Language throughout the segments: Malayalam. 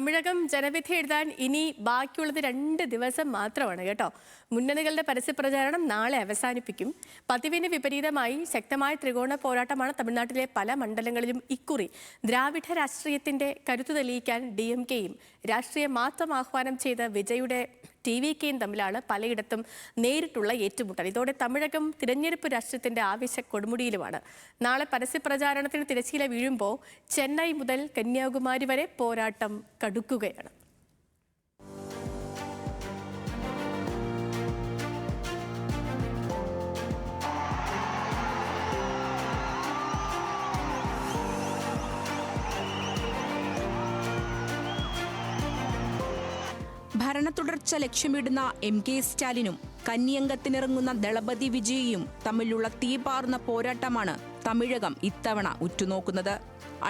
തമിഴകം ജനവിധി എഴുതാൻ ഇനി ബാക്കിയുള്ളത് 2 ദിവസം മാത്രമാണ് കേട്ടോ. മുന്നണികളുടെ പരസ്യപ്രചാരണം നാളെ അവസാനിപ്പിക്കും. പതിവിന് വിപരീതമായി ശക്തമായ ത്രികോണ പോരാട്ടമാണ് തമിഴ്നാട്ടിലെ പല മണ്ഡലങ്ങളിലും ഇക്കുറി. ദ്രാവിഡ രാഷ്ട്രീയത്തിന്റെ കരുത്തു തെളിയിക്കാൻ DMKയും രാഷ്ട്രീയ മാറ്റം ആഹ്വാനം ചെയ്ത വിജയുടെ TVKയും തമ്മിലാണ് പലയിടത്തും നേരിട്ടുള്ള ഏറ്റുമുട്ടൽ. ഇതോടെ തമിഴകം തിരഞ്ഞെടുപ്പ് രാഷ്ട്രീയത്തിന്റെ ആവേശ കൊടുമുടിയിലുമാണ്. നാളെ പരസ്യപ്രചാരണത്തിന് തിരശ്ശീല വീഴുമ്പോൾ ചെന്നൈ മുതൽ കന്യാകുമാരി വരെ പോരാട്ടം കടുക്കുകയാണ്. ഭരണത്തുടർച്ച ലക്ഷ്യമിടുന്ന MK സ്റ്റാലിനും കന്നിയംഗത്തിനിറങ്ങുന്ന ദളപതി വിജയിയും തമ്മിലുള്ള തീപാർന്ന പോരാട്ടമാണ് തമിഴകം ഇത്തവണ ഉറ്റുനോക്കുന്നത്.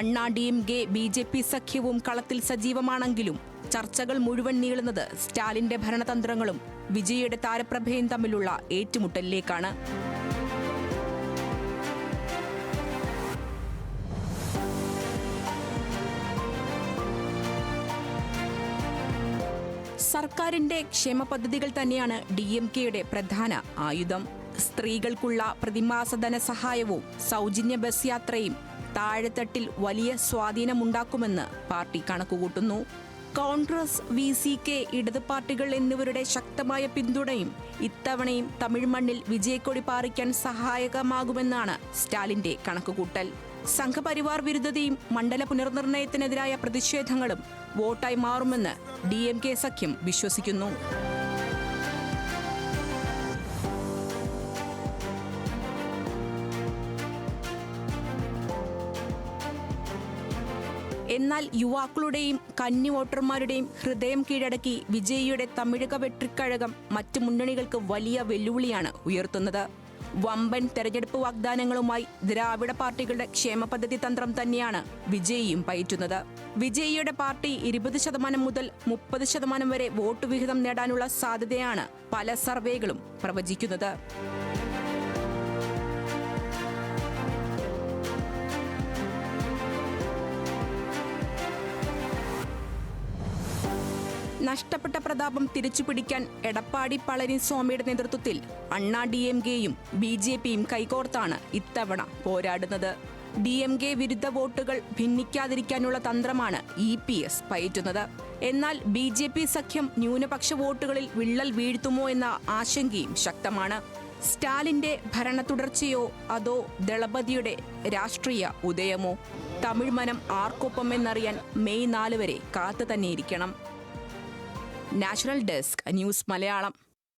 അണ്ണാ DMK BJP സഖ്യവും കളത്തിൽ സജീവമാണെങ്കിലും ചർച്ചകൾ മുഴുവൻ നീളുന്നത് സ്റ്റാലിന്റെ ഭരണതന്ത്രങ്ങളും വിജയിയുടെ താരപ്രഭയും തമ്മിലുള്ള ഏറ്റുമുട്ടലിലേക്കാണ്. സർക്കാരിന്റെ ക്ഷേമ പദ്ധതികൾ തന്നെയാണ് DMKയുടെ പ്രധാന ആയുധം. സ്ത്രീകൾക്കുള്ള പ്രതിമാസ ധനസഹായവും സൗജന്യ ബസ് യാത്രയും താഴെത്തട്ടിൽ വലിയ സ്വാധീനമുണ്ടാക്കുമെന്ന് പാർട്ടി കണക്കുകൂട്ടുന്നു. കോൺഗ്രസ്, VCK, ഇടത് പാർട്ടികൾ എന്നിവരുടെ ശക്തമായ പിന്തുണയും ഇത്തവണയും തമിഴ് മണ്ണിൽ വിജയക്കൊടി പാറിക്കാൻ സഹായകമാകുമെന്നാണ് സ്റ്റാലിന്റെ കണക്കുകൂട്ടൽ. സംഘപരിവാർ വിരുദ്ധതയും മണ്ഡല പുനർനിർണയത്തിനെതിരായ പ്രതിഷേധങ്ങളും വോട്ടായി മാറുമെന്ന് DMK സഖ്യം വിശ്വസിക്കുന്നു. എന്നാൽ യുവാക്കളുടെയും കന്നി വോട്ടർമാരുടെയും ഹൃദയം കീഴടക്കി വിജയിയുടെ തമിഴക വെട്രിക്കഴകം മറ്റു മുന്നണികൾക്ക് വലിയ വെല്ലുവിളിയാണ് ഉയർത്തുന്നത്. വമ്പൻ തെരഞ്ഞെടുപ്പ് വാഗ്ദാനങ്ങളുമായി ദ്രാവിഡ പാർട്ടികളുടെ ക്ഷേമ പദ്ധതി തന്ത്രം തന്നെയാണ് വിജയിയും പയറ്റുന്നത്. വിജയിയുടെ പാർട്ടി 20% മുതൽ 30% വരെ വോട്ട് വിഹിതം നേടാനുള്ള സാധ്യതയാണ് പല സർവേകളും പ്രവചിക്കുന്നത്. നഷ്ടപ്പെട്ട പ്രതാപം തിരിച്ചുപിടിക്കാൻ എടപ്പാടി പളനിസ്വാമിയുടെ നേതൃത്വത്തിൽ അണ്ണാ DMKയും BJPയും കൈകോർത്താണ് ഇത്തവണ പോരാടുന്നത്. DMK വിരുദ്ധ വോട്ടുകൾ ഭിന്നിക്കാതിരിക്കാനുള്ള തന്ത്രമാണ് EPS പയറ്റുന്നത്. എന്നാൽ BJP സഖ്യം ന്യൂനപക്ഷ വോട്ടുകളിൽ വിള്ളൽ വീഴ്ത്തുമോ എന്ന ആശങ്കയും ശക്തമാണ്. സ്റ്റാലിന്റെ ഭരണ തുടർച്ചയോ അതോ ദളപതിയുടെ രാഷ്ട്രീയ ഉദയമോ? തമിഴ് മനം ആർക്കൊപ്പം എന്നറിയാൻ മെയ് 4 വരെ കാത്തു തന്നെയിരിക്കണം. National desk news Malayalam.